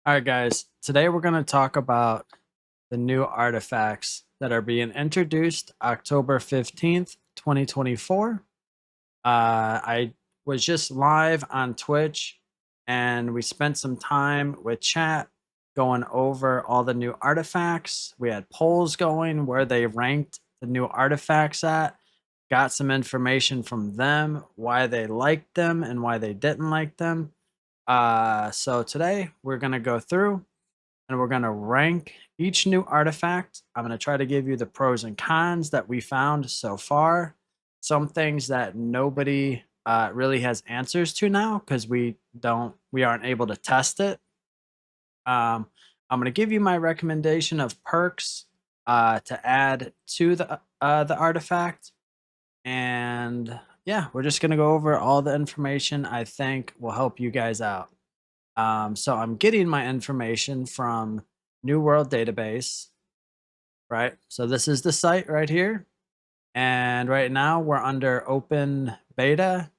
All right, guys. Today we're going to talk about the new artifacts that are being introduced October 15th, 2024. I was just live on Twitch and we spent some time with chat going over all the new artifacts. We had polls going where they ranked the new artifacts at, got some information from them, why they liked them and why they didn't like them. So today we're going to go through and we're going to rank each new artifact. I'm going to try to give you the pros and cons that we found so far. Some things that nobody really has answers to now because we aren't able to test it. I'm going to give you my recommendation of perks to add to the artifact, and yeah, we're just going to go over all the information I think will help you guys out. So I'm getting my information from New World Database, right? So this is the site right here. And right now we're under open beta.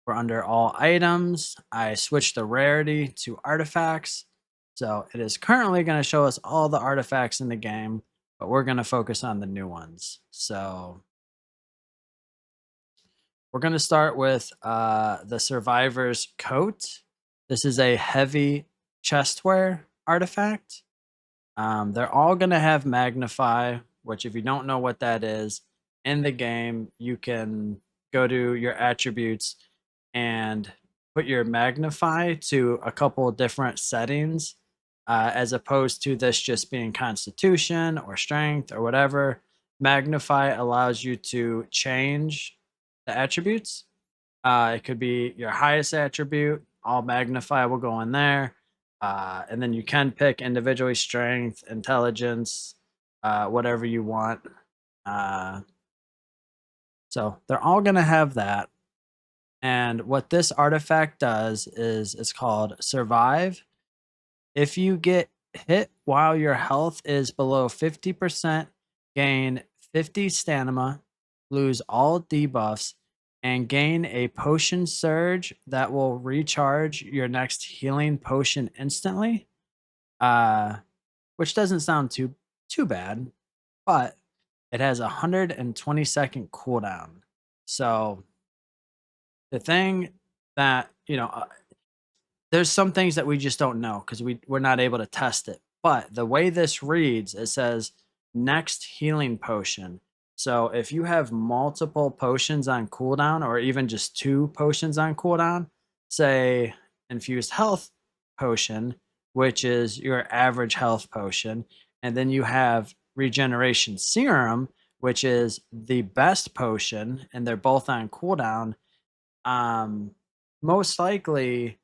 We're under all items. I switched the rarity to artifacts. So it is currently going to show us all the artifacts in the game, but we're going to focus on the new ones. So we're going to start with the Survivor's Coat. This is a heavy chestwear artifact. They're all going to have magnify, which if you don't know what that is, in the game, you can go to your attributes and put your magnify to a couple different settings, as opposed to this just being constitution or strength or whatever. Magnify allows you to change the attributes. It could be your highest attribute, all magnify will go in there. And then you can pick individually strength, intelligence, whatever you want. So they're all going to have that. And what this artifact does is it's called Survive. If you get hit while your health is below 50%, gain 50 stamina, lose all debuffs, and gain a potion surge that will recharge your next healing potion instantly. Which doesn't sound too bad, but it has a 120-second cooldown. So the thing that there's some things that we just don't know because we're not able to test it. But the way this reads, it says next healing potion. So if you have multiple potions on cooldown, or even just 2 potions on cooldown, say infused health potion, which is your average health potion, and then you have regeneration serum, which is the best potion, and they're both on cooldown. Most likely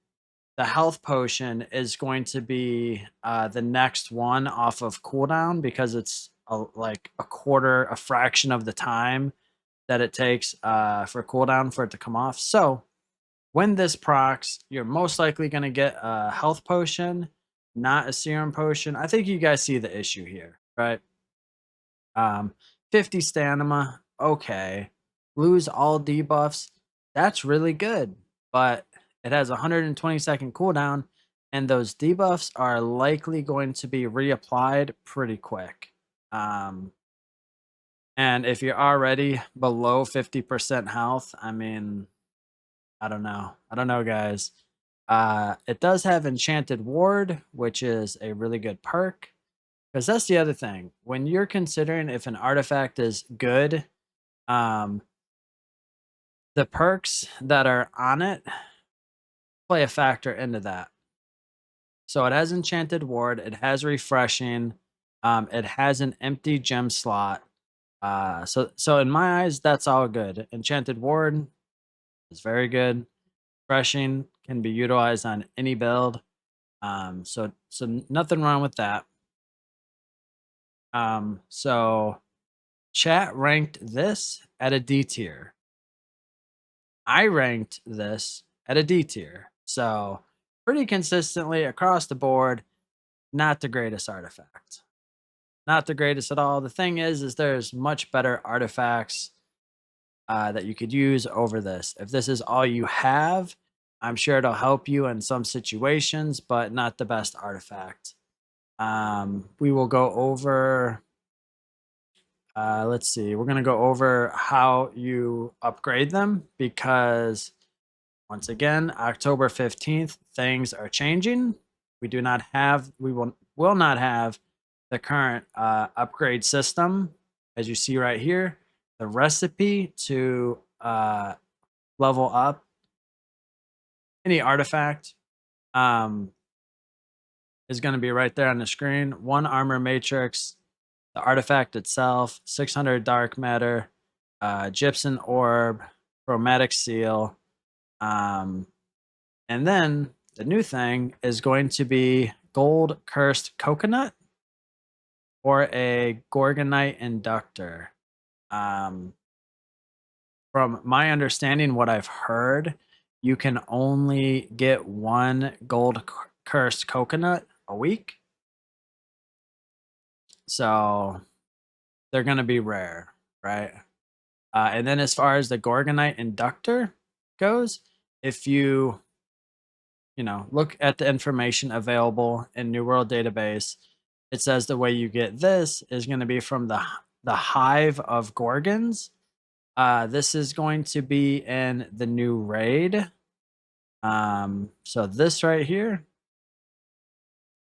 the health potion is going to be the next one off of cooldown because it's like a fraction of the time that it takes for cooldown for it to come off. So when this procs, you're most likely going to get a health potion, not a serum potion. I think you guys see the issue here, right? 50 stamina, okay. Lose all debuffs, that's really good, but it has a 120-second cooldown, and those debuffs are likely going to be reapplied pretty quick. And if you're already below 50% health, I mean, I don't know. I don't know, guys. It does have Enchanted Ward, which is a really good perk. Because that's the other thing. When you're considering if an artifact is good, um, the perks that are on it play a factor into that. So it has Enchanted Ward, it has Refreshing, it has an empty gem slot. So in my eyes, that's all good. Enchanted Ward is very good. Refreshing can be utilized on any build. So nothing wrong with that. So chat ranked this at a D tier. I ranked this at a D tier. So pretty consistently across the board, not the greatest artifact. Not the greatest at all. The thing is there's much better artifacts that you could use over this. If this is all you have, I'm sure it'll help you in some situations, but not the best artifact. We will go over, let's see, we're going to go over how you upgrade them because, once again, October 15th, things are changing. We will not have the current upgrade system, as you see right here. The recipe to level up any artifact is going to be right there on the screen. 1 armor matrix, the artifact itself, 600 dark matter, gypsum orb, chromatic seal, and then the new thing is going to be gold cursed coconut or a gorgonite inductor. Um, from my understanding, what I've heard, you can only get 1 gold cursed coconut a week. So they're going to be rare, right? And then as far as the gorgonite inductor goes, if you look at the information available in New World database, it says the way you get this is going to be from the hive of gorgons. This is going to be in the new raid. So this right here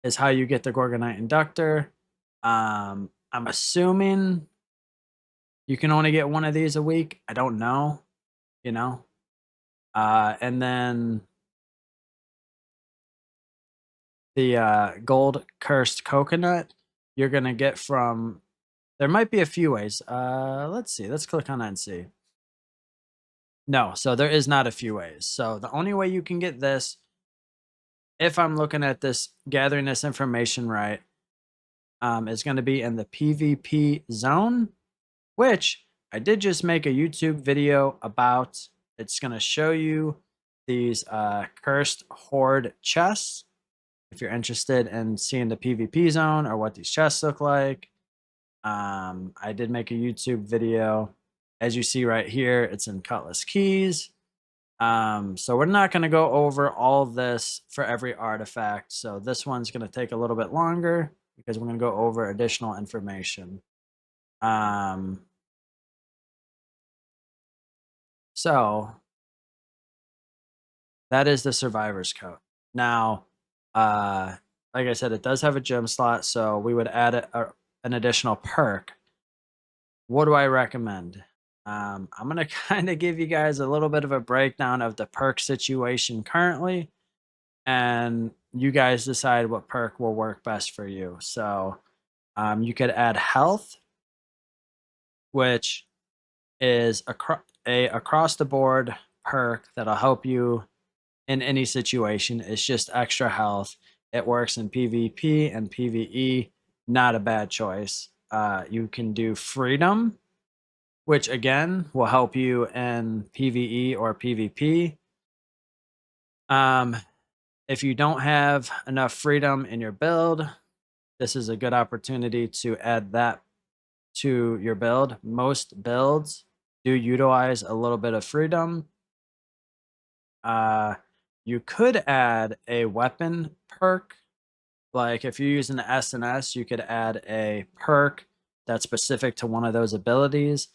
is how you get the gorgonite inductor. I'm assuming you can only get 1 of these a week. I don't know, you know. And then the gold cursed coconut you're gonna get from, there might be a few ways. Let's see. Let's click on that and see. No, so there is not a few ways. So the only way you can get this, if I'm looking at this, gathering this information right, is going to be in the PvP zone, which I did just make a YouTube video about. It's going to show you these cursed horde chests. If you're interested in seeing the PvP zone or what these chests look like, I did make a YouTube video. As you see right here, it's in Cutlass Keys. So we're not going to go over all this for every artifact. So this one's going to take a little bit longer because we're going to go over additional information. So that is the survivor's coat. Now, like I said, it does have a gem slot, so we would add an additional perk. What do I recommend? I'm going to kind of give you guys a little bit of a breakdown of the perk situation currently, and you guys decide what perk will work best for you. So you could add health, which is a across the board perk that'll help you in any situation. It's just extra health. It works in PvP and PvE. Not a bad choice. You can do freedom, which again will help you in PvE or PvP. If you don't have enough freedom in your build, this is a good opportunity to add that to your build. Most builds do utilize a little bit of freedom. You could add a weapon perk. Like if you're using the SNS, you could add a perk that's specific to one of those abilities.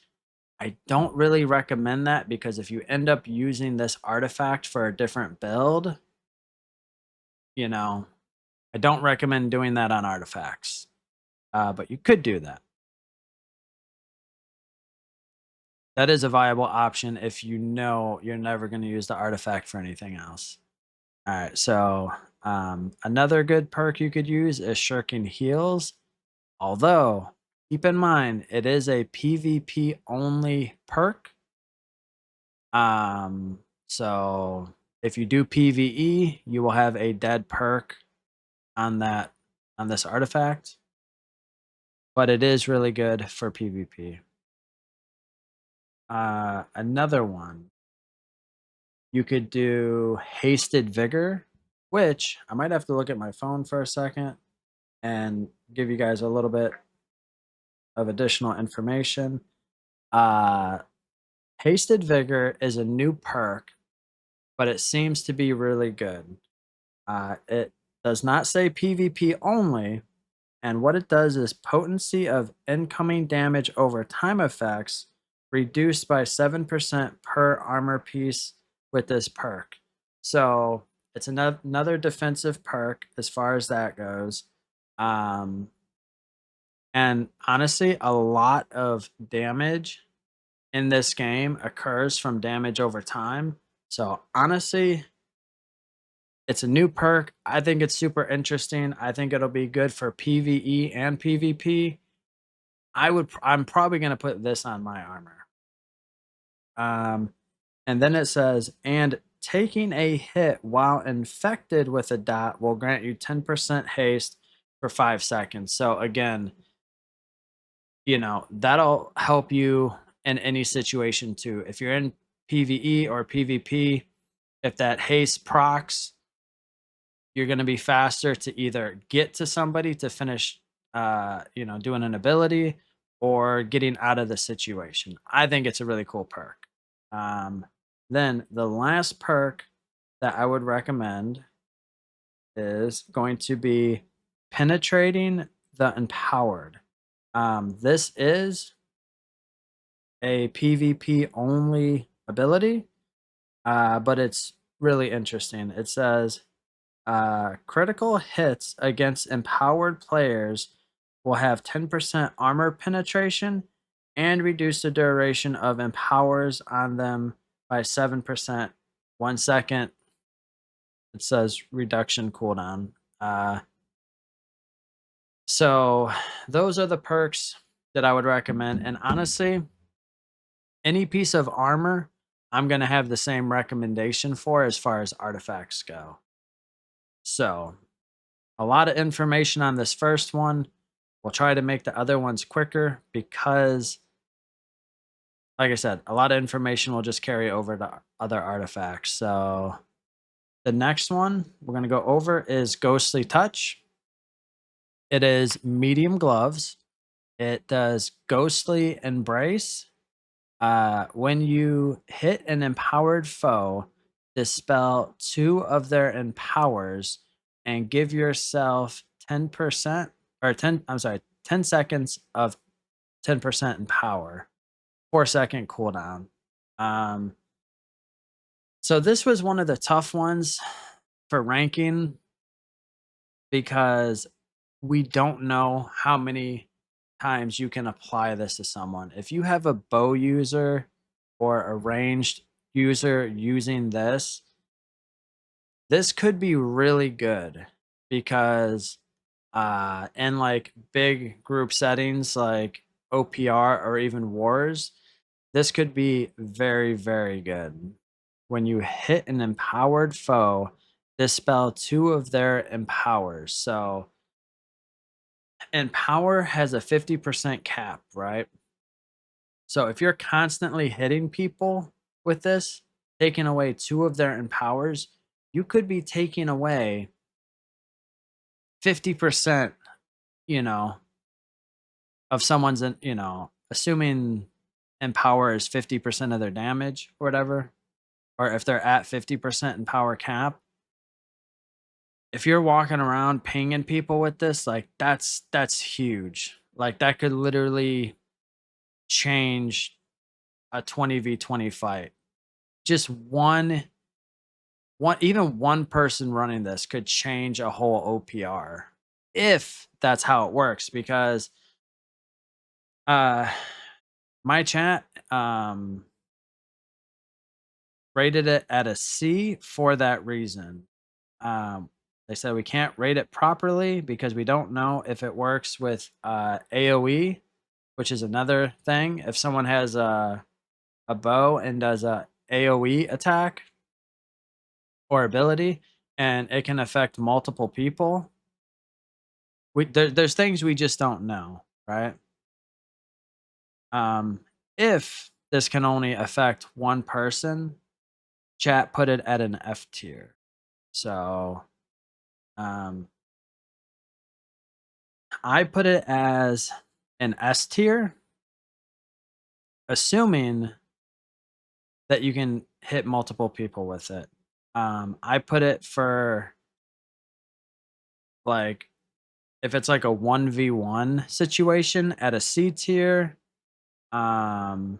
I don't really recommend that because if you end up using this artifact for a different build, I don't recommend doing that on artifacts. But you could do that. That is a viable option if you know you're never going to use the artifact for anything else. All right, so another good perk you could use is Shirking Heals. Although, keep in mind, it is a PvP only perk. So if you do PvE, you will have a dead perk on this artifact. But it is really good for PvP. Another one, you could do Hasted Vigor, which I might have to look at my phone for a second and give you guys a little bit of additional information. Hasted Vigor is a new perk, but it seems to be really good. It does not say PvP only, and what it does is potency of incoming damage over time effects reduced by 7% per armor piece with this perk. So it's another defensive perk as far as that goes. Um, and honestly, a lot of damage in this game occurs from damage over time. So honestly, it's a new perk. I think it's super interesting. I think it'll be good for PvE and PvP. I'm probably gonna put this on my armor. And then it says, and taking a hit while infected with a dot will grant you 10% haste for 5 seconds. So again, that'll help you in any situation too. If you're in PvE or PvP, if that haste procs, you're going to be faster to either get to somebody to finish, doing an ability or getting out of the situation. I think it's a really cool perk. Um, then the last perk that I would recommend is going to be penetrating the empowered. This is a PvP only ability, but it's really interesting. It says critical hits against empowered players will have 10% armor penetration and reduce the duration of empowers on them by 7%. 1 second. It says reduction cooldown. So those are the perks that I would recommend. And honestly, any piece of armor, I'm going to have the same recommendation for as far as artifacts go. So a lot of information on this first one. We'll try to make the other ones quicker because, like I said, a lot of information will just carry over to other artifacts. So the next one we're going to go over is Ghostly Touch. It is medium gloves. It does Ghostly Embrace. When you hit an empowered foe, dispel 2 of their empowers and give yourself 10% or 10, I'm sorry, 10 seconds of 10% empower, 4-second cooldown. Um, so this was one of the tough ones for ranking because we don't know how many times you can apply this to someone. If you have a bow user or a ranged user using this could be really good because in like big group settings like OPR or even wars, this could be very, very good. When you hit an empowered foe, dispel 2 of their empowers. So empower has a 50% cap, right? So if you're constantly hitting people with this, taking away 2 of their empowers, you could be taking away 50%, you know, of someone's, assuming empower is 50% of their damage or whatever, or if they're at 50% empower cap. If you're walking around pinging people with this, like that's huge. Like that could literally change a 20v20 fight. Just even one person running this could change a whole OPR if that's how it works because uh my chat rated it at a C for that reason. They said we can't rate it properly because we don't know if it works with AoE, which is another thing. If someone has a bow and does a AoE attack or ability, and it can affect multiple people, there's things we just don't know, right? Um, if this can only affect one person, chat put it at an F tier. So um, I put it as an S tier, assuming that you can hit multiple people with it. I put it for like if it's like a 1v1 situation at a C tier. Um,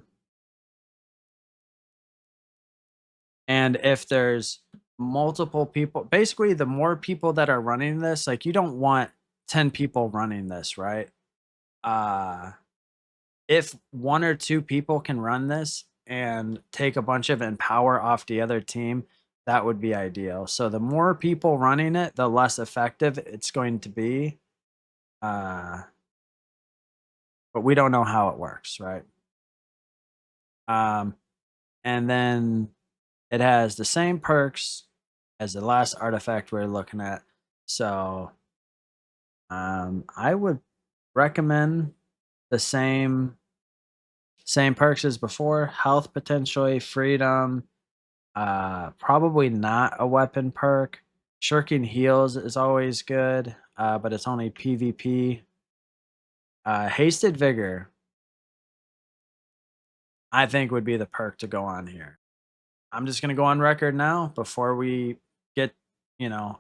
and if there's multiple people, basically, the more people that are running this, like you don't want 10 people running this, right? Uh, if one or two people can run this and take a bunch of empower off the other team, that would be ideal. So the more people running it, the less effective it's going to be. Uh, but we don't know how it works, right? Um, and then it has the same perks as the last artifact we're looking at. So I would recommend the same perks as before: health potentially, freedom. Probably not a weapon perk. Shirking heals is always good, but it's only PvP. Hasted vigor, I think, would be the perk to go on here. I'm just gonna go on record now before we get,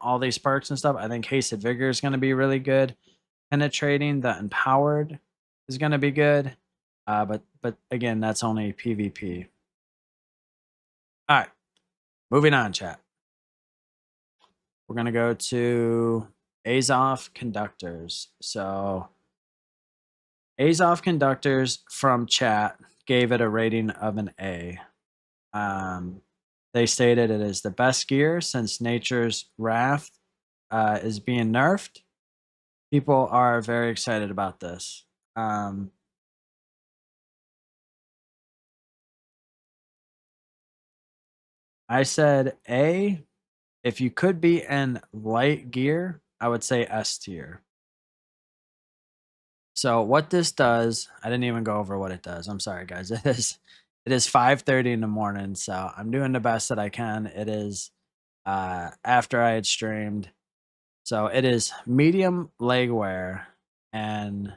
all these perks and stuff. I think Hasted Vigor is gonna be really good. Penetrating the Empowered is gonna be good. But again, that's only PvP. All right, moving on, chat. We're gonna go to Azoth Conductors. So Azoth Conductors from chat gave it a rating of an A. Um, they stated it is the best gear since Nature's Wrath is being nerfed. People are very excited about this. I said A. If you could be in light gear, I would say S tier. So what this does, I didn't even go over what it does. I'm sorry, guys. It is 5:30 in the morning, so I'm doing the best that I can. It is after I had streamed. So it is medium legwear, and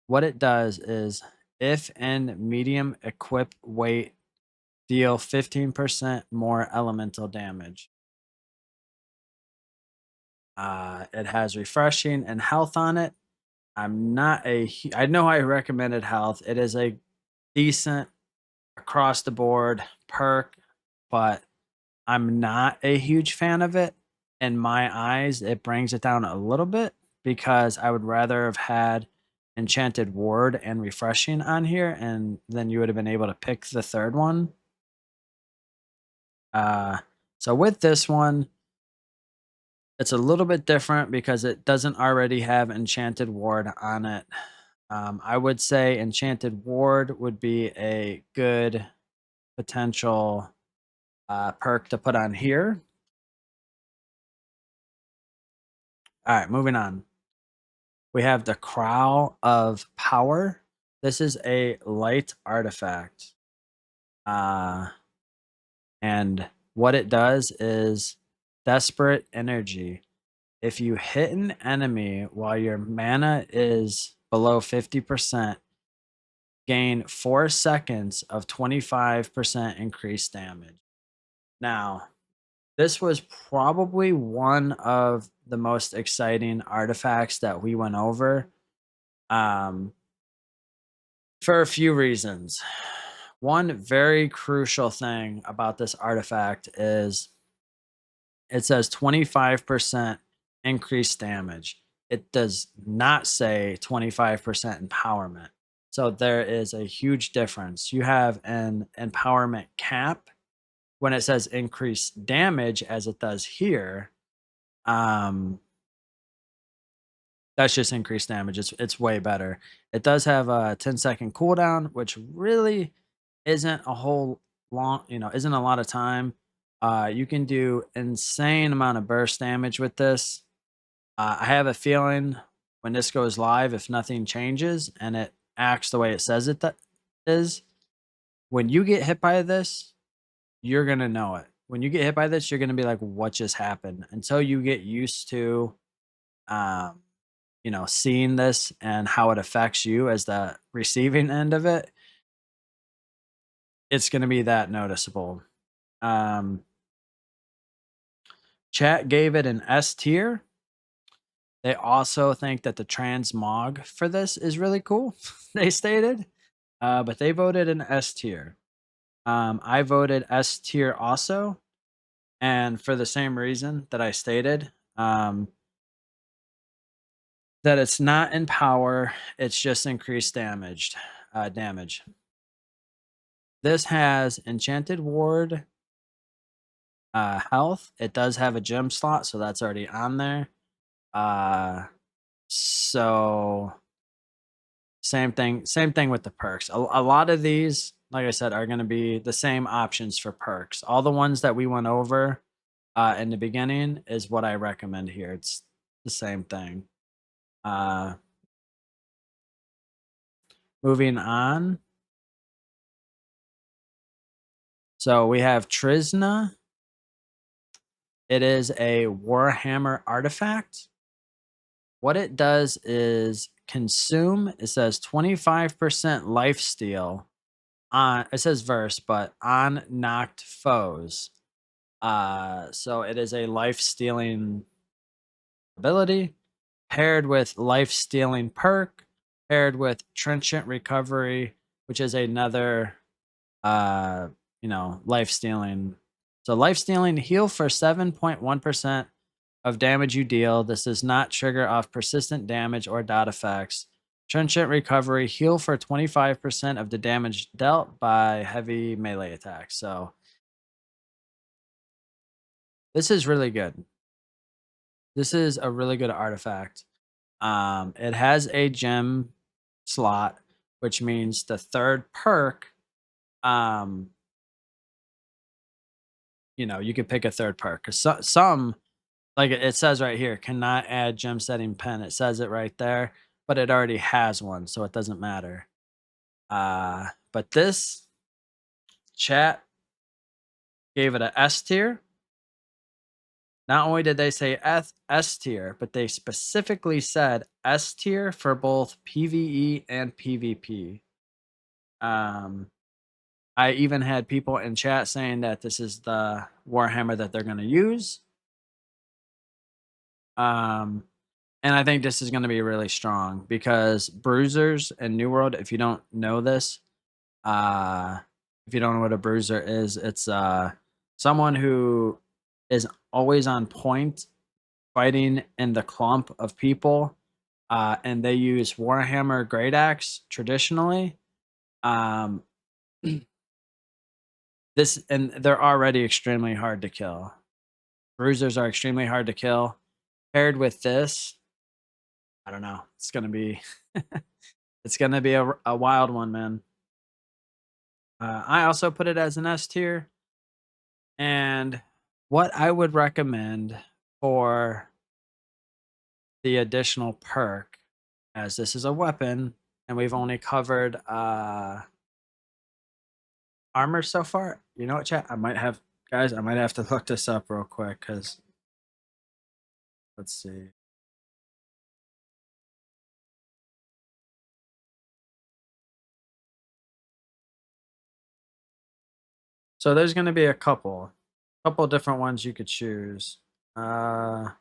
what it does is if in medium equip weight, deal 15% more elemental damage. It has refreshing and health on it. I know I recommended health. It is a decent across the board perk, but I'm not a huge fan of it. In my eyes, it brings it down a little bit because I would rather have had Enchanted Ward and Refreshing on here, and then you would have been able to pick the third one. Uh, so with this one, it's a little bit different because it doesn't already have Enchanted Ward on it. I would say Enchanted Ward would be a good potential perk to put on here. All right, moving on. We have the Cowl of Power. This is a light artifact. And what it does is Desperate Energy. If you hit an enemy while your mana is below 50%, gain 4 seconds of 25% increased damage. Now, this was probably one of the most exciting artifacts that we went over, um, for a few reasons. One very crucial thing about this artifact is it says 25% increased damage. It does not say 25% empowerment. So there is a huge difference. You have an empowerment cap when it says increased damage, as it does here. Um, that's just increased damage. It's way better. It does have a 10-second cooldown, which really isn't a whole long, isn't a lot of time. You can do insane amount of burst damage with this. I have a feeling when this goes live, if nothing changes and it acts the way it says it is, when you get hit by this, you're gonna know it. When you get hit by this, you're gonna be like, "What just happened?" Until you get used to, um, seeing this and how it affects you as the receiving end of it, it's gonna be that noticeable. Chat gave it an S tier. They also think that the transmog for this is really cool, they stated, but they voted an S tier. I voted S tier also, and for the same reason that I stated, that it's not in power, it's just increased damage. This has Enchanted Ward health. It does have a gem slot, so that's already on there. So same thing with the perks. A lot of these, like I said, are going to be the same options for perks. All the ones that we went over in the beginning is what I recommend here. It's the same thing. Moving on. So we have Trsna. It is a Warhammer artifact. What it does is consume, it says 25% lifesteal on, it says verse, but on knocked foes. So it is a life stealing ability paired with life stealing perk, paired with trenchant recovery, which is another life stealing. So life stealing heal for 7.1% of damage you deal. This does not trigger off persistent damage or dot effects. Trenchant recovery heal for 25% of the damage dealt by heavy melee attacks. So this is really good. This is a really good artifact. It has a gem slot, which means the third perk, you could pick a third perk. 'Cause some, like it says right here, cannot add gem setting pen. It says it right there, but it already has one, so it doesn't matter. But this chat gave it a S tier. Not only did they say S tier, but they specifically said S tier for both PvE and PvP. I even had people in chat saying that this is the Warhammer that they're going to use. And I think this is going to be really strong because Bruisers and New World, if you don't know this, if you don't know what a bruiser is, it's someone who is always on point fighting in the clump of people, and they use Warhammer Great Axe traditionally. This and they're already extremely hard to kill. Bruisers are extremely hard to kill. Paired with this, I don't know. It's gonna be it's gonna be a wild one, man. I also put it as an S tier. And what I would recommend for the additional perk, as this is a weapon, and we've only covered armor so far. You know what, chat? I might have to look this up real quick because let's see. So there's going to be a couple different ones you could choose. I'm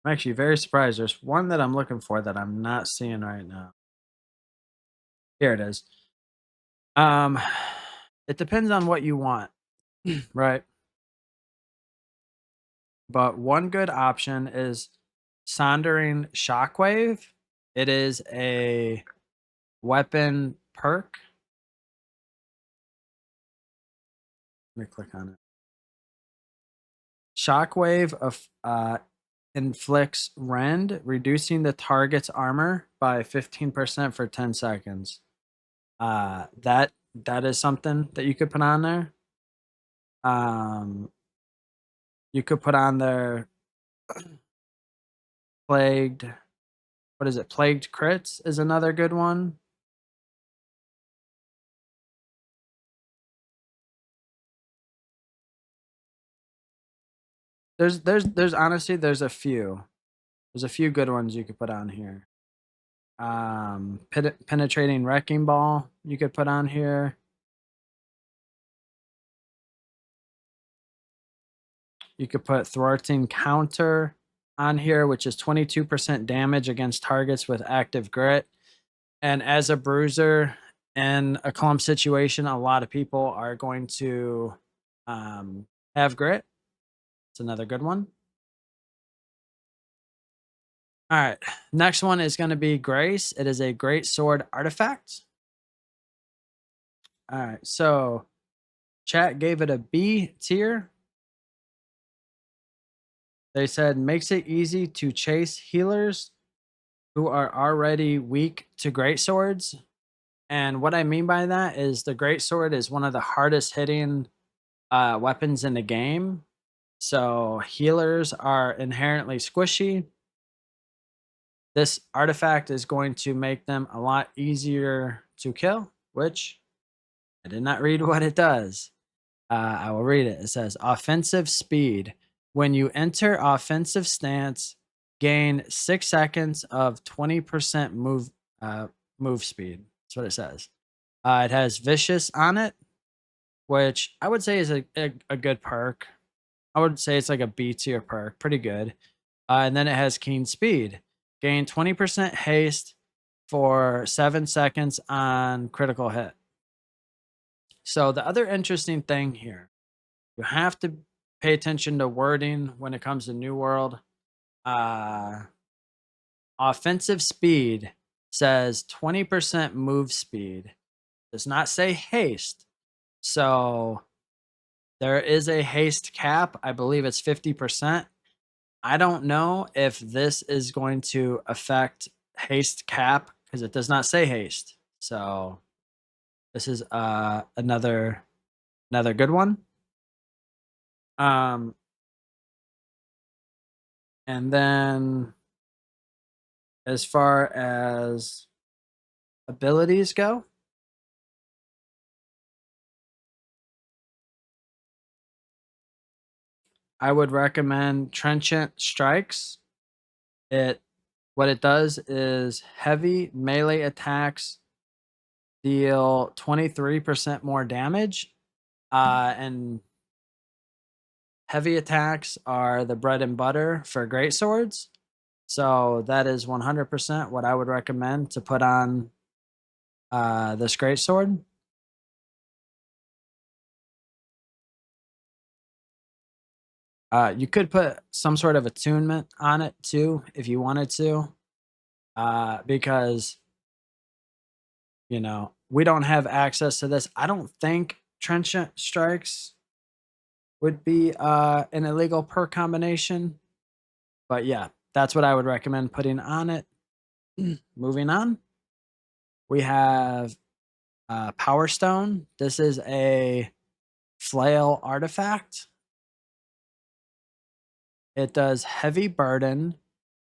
actually very surprised. There's one that I'm looking for that I'm not seeing right now. Here it is. It depends on what you want, right? But one good option is Sondering Shockwave. It is a weapon perk. Let me click on it. Shockwave of inflicts rend, reducing the target's armor by 15% for 10 seconds. That is something that you could put on there. You could put on there plagued. What is it? Plagued crits is another good one. There's honestly there's a few. There's a few good ones you could put on here. Penetrating wrecking ball you could put on here. You could put thwarting counter on here, which is 22% damage against targets with active grit. And as a bruiser in a clump situation, a lot of people are going to have grit. It's another good one. All right. Next one is going to be Grace. It is a Greatsword artifact. All right. So chat gave it a B tier. They said makes it easy to chase healers who are already weak to greatswords. And what I mean by that is the greatsword is one of the hardest hitting weapons in the game. So healers are inherently squishy. This artifact is going to make them a lot easier to kill, which I did not read what it does. I will read it. It says offensive speed. When you enter offensive stance, gain 6 seconds of 20% move speed. That's what it says. It has vicious on it, which I would say is a good perk. I would say it's like a B tier perk, pretty good. And then it has keen speed. Gain 20% haste for 7 seconds on critical hit. So the other interesting thing here, you have to pay attention to wording when it comes to New World. Offensive speed says 20% move speed. Does not say haste. So there is a haste cap. I believe it's 50%. I don't know if this is going to affect haste cap because it does not say haste. So this is another good one. And then as far as abilities go, I would recommend Trenchant Strikes. What it does is heavy melee attacks deal 23% more damage. And heavy attacks are the bread and butter for greatswords. So that is 100% what I would recommend to put on this greatsword. You could put some sort of attunement on it too if you wanted to, because we don't have access to this. I don't think Trenchant Strikes would be an illegal perk combination, but yeah, that's what I would recommend putting on it. Moving on, we have Power Stone. This is a flail artifact. It does heavy burden.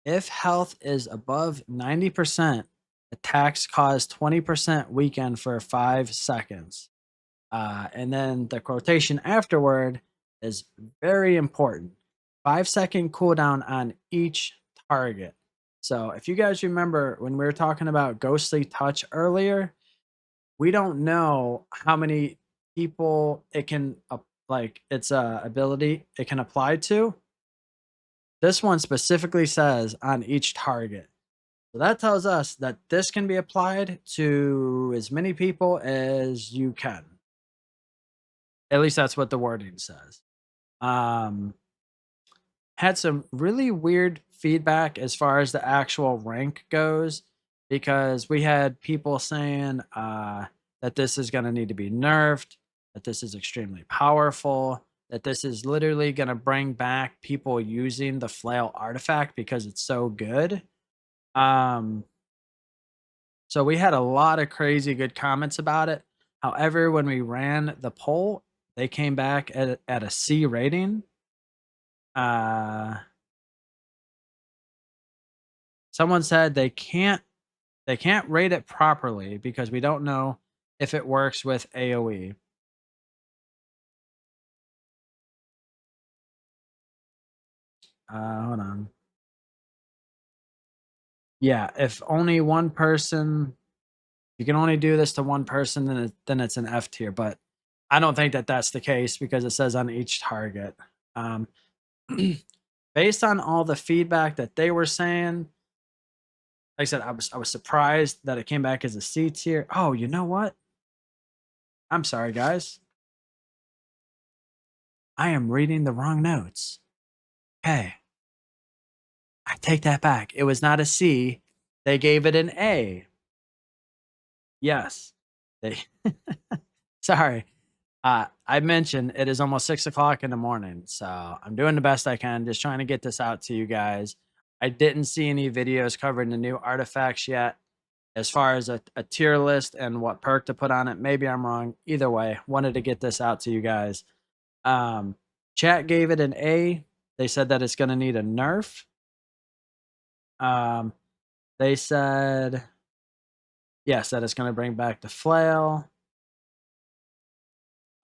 If health is above 90%, attacks cause 20% weaken for 5 seconds. And then the quotation afterward is very important. 5-second cooldown on each target. So if you guys remember when we were talking about Ghostly Touch earlier, we don't know how many people it can its ability it can apply to. This one specifically says on each target. So that tells us that this can be applied to as many people as you can. At least that's what the wording says. Had some really weird feedback as far as the actual rank goes, because we had people saying that this is going to need to be nerfed, that this is extremely powerful, that this is literally going to bring back people using the flail artifact because it's so good. So we had a lot of crazy good comments about it. However, when we ran the poll, they came back at a C rating. Someone said they can't rate it properly because we don't know if it works with AoE. Hold on. Yeah, if only one person, you can only do this to one person, then it's an F tier. But I don't think that that's the case because it says on each target. based on all the feedback that they were saying, like I said, I was surprised that it came back as a C tier. Oh, you know what? I'm sorry, guys. I am reading the wrong notes. Hey, I take that back. It was not a C. They gave it an A. Yes. They sorry. I mentioned it is almost 6 o'clock in the morning, so I'm doing the best I can, just trying to get this out to you guys. I didn't see any videos covering the new artifacts yet. As far as a tier list and what perk to put on it, maybe I'm wrong. Either way, wanted to get this out to you guys. Chat gave it an A. They said that it's going to need a nerf. Um, they said, yes, that it's going to bring back the flail.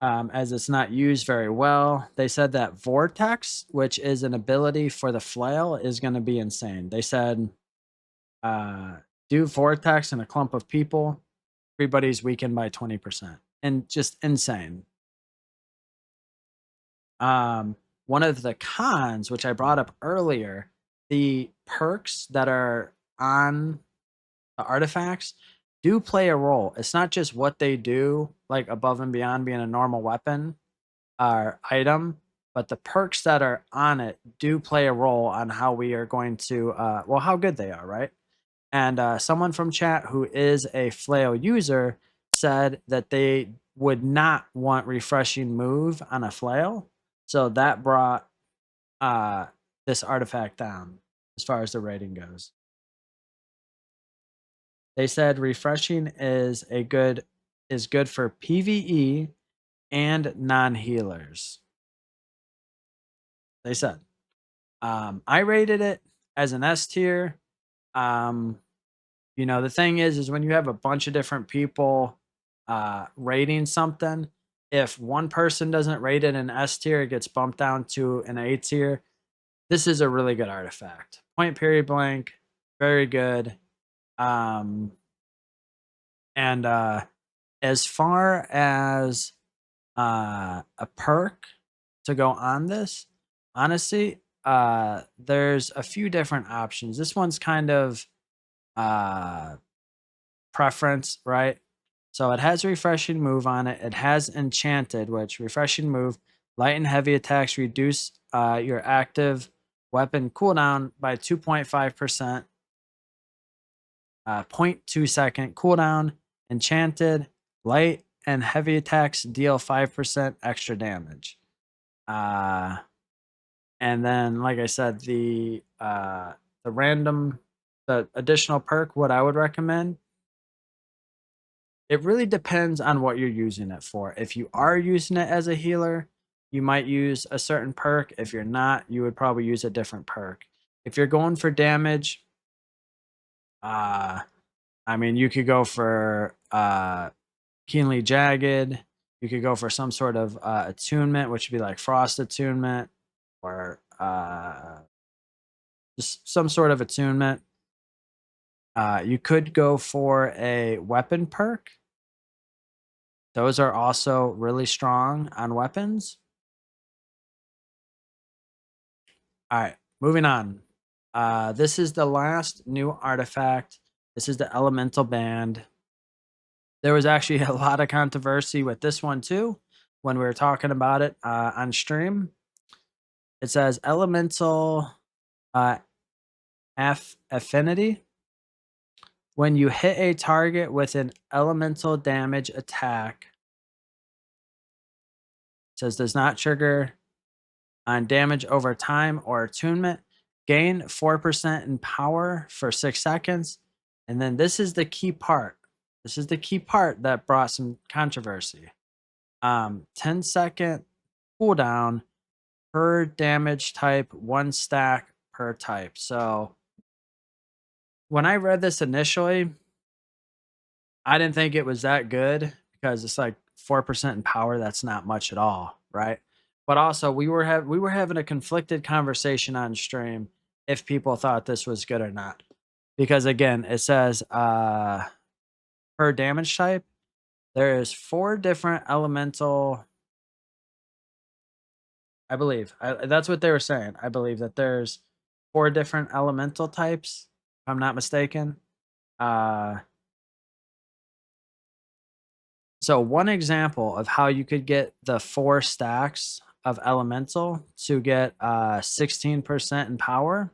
As it's not used very well. They said that Vortex, which is an ability for the flail, is going to be insane. They said, uh, do Vortex in a clump of people, everybody's weakened by 20%. And just insane. One of the cons, which I brought up earlier, the perks that are on the artifacts do play a role. It's not just what they do, like above and beyond being a normal weapon or item, but the perks that are on it do play a role on how we are going to, well, how good they are, right? And someone from chat who is a flail user said that they would not want refreshing move on a flail. So that brought this artifact down as far as the rating goes. They said refreshing is good for PvE and non-healers. They said. I rated it as an S tier. The thing is when you have a bunch of different people rating something, if one person doesn't rate it an S tier, it gets bumped down to an A tier. This is a really good artifact. Point period blank, very good. And as far as a perk to go on this, honestly, there's a few different options. This one's kind of preference, right? So it has refreshing move on it. It has enchanted, which refreshing move, light and heavy attacks reduce your active weapon cooldown by 2.5%, 0.2 second cooldown. Enchanted, light and heavy attacks deal 5% extra damage. And then, like I said, the additional perk, what I would recommend, it really depends on what you're using it for. If you are using it as a healer, you might use a certain perk. If you're not, you would probably use a different perk. If you're going for damage, you could go for keenly jagged. You could go for some sort of attunement, which would be like frost attunement, or just some sort of attunement. You could go for a weapon perk. Those are also really strong on weapons. All right, moving on. This is the last new artifact. This is the elemental band. There was actually a lot of controversy with this one too when we were talking about it on stream. It says elemental affinity. When you hit a target with an elemental damage attack, it says does not trigger on damage over time or attunement. Gain 4% in power for 6 seconds. And then this is the key part. This is the key part that brought some controversy. 10-second cooldown per damage type, 1 stack per type. So when I read this initially, I didn't think it was that good because it's like 4% in power. That's not much at all, right? But also we were having a conflicted conversation on stream if people thought this was good or not. Because again, it says per damage type, there is 4 different elemental I believe. That's what they were saying. I believe that there's 4 different elemental types, if I'm not mistaken. Uh, so one example of how you could get the 4 stacks of elemental to get 16% in power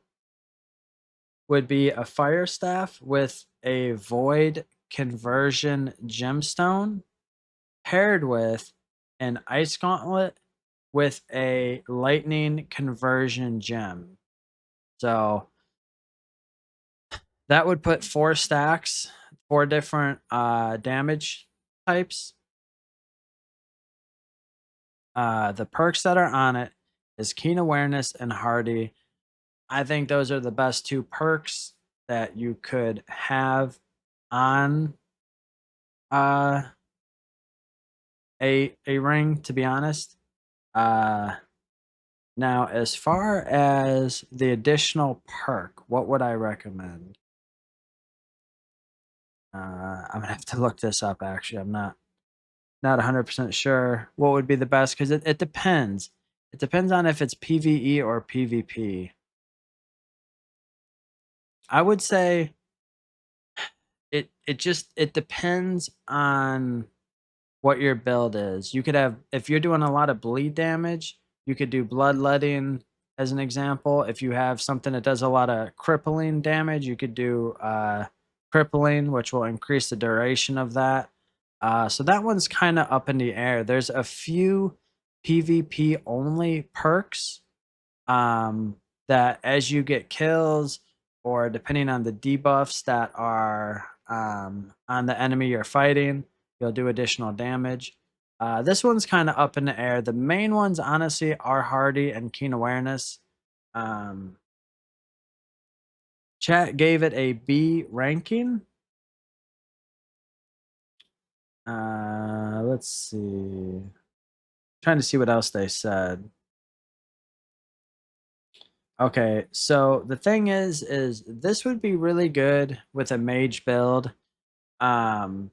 would be a fire staff with a void conversion gemstone paired with an ice gauntlet with a lightning conversion gem. So that would put 4 stacks, 4 different damage types. The perks that are on it is keen awareness and hardy. I think those are the best 2 perks that you could have on uh a ring, to be honest. Uh Now as far as the additional perk, what would I recommend? I'm gonna have to look this up actually. I'm not 100% sure what would be the best because it depends. It depends on if it's PvE or PvP. I would say it depends on what your build is. You could have if you're doing a lot of bleed damage, you could do bloodletting as an example. If you have something that does a lot of crippling damage, you could do crippling, which will increase the duration of that. So that one's kind of up in the air. There's a few PvP only perks um, that as you get kills or depending on the debuffs that are on the enemy you're fighting, you'll do additional damage. This one's kind of up in the air. The main ones, honestly, are Hardy and Keen Awareness. Um, Chat gave it a B ranking. Let's see. Trying to see what else they said. Okay, so the thing is this would be really good with a mage build. Um,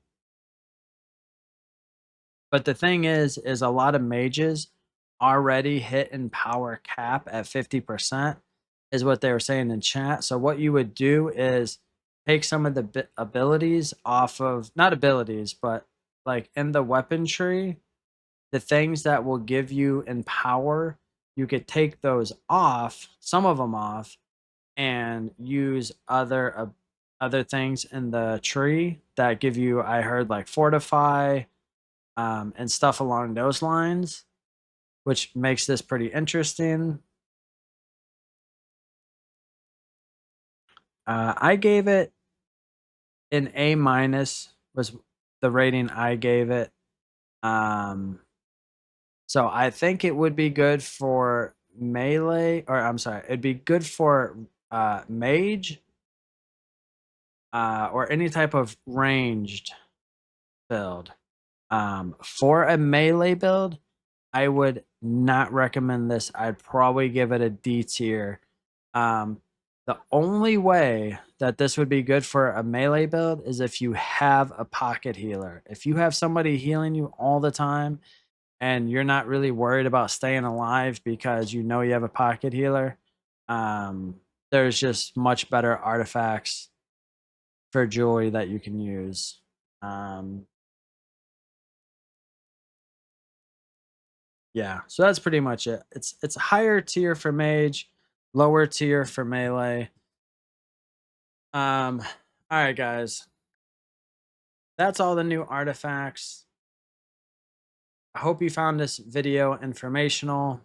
but the thing is a lot of mages already hit in power cap at 50% is what they were saying in chat. So what you would do is take some of the abilities off of not abilities, but like in the weapon tree, the things that will give you in power, you could take those off, some of them off, and use other things in the tree that give you I heard like fortify and stuff along those lines, which makes this pretty interesting. I gave it an A minus was the rating I gave it. Um, so I think it would be good for melee, or I'm sorry, it'd be good for mage or any type of ranged build. For a melee build, I would not recommend this. I'd probably give it a D tier. The only way that this would be good for a melee build is if you have a pocket healer. If you have somebody healing you all the time and you're not really worried about staying alive because you know you have a pocket healer, there's just much better artifacts for jewelry that you can use. Um, Yeah, so that's pretty much it. It's higher tier for mage, lower tier for melee. Um, all right, guys, that's all the new artifacts. I hope you found this video informational.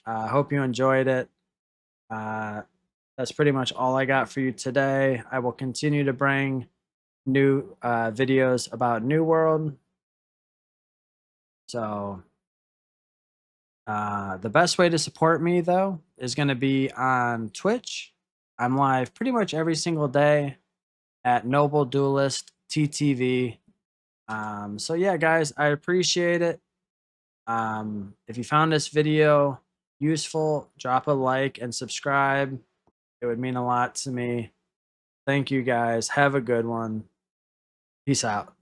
I hope you enjoyed it. Uh, that's pretty much all I got for you today. I will continue to bring new videos about New World. So the best way to support me, though, is going to be on Twitch. I'm live pretty much every single day at Noble Duelist TTV. So yeah, guys, I appreciate it. If you found this video useful, drop a like and subscribe. It would mean a lot to me. Thank you, guys. Have a good one. Peace out.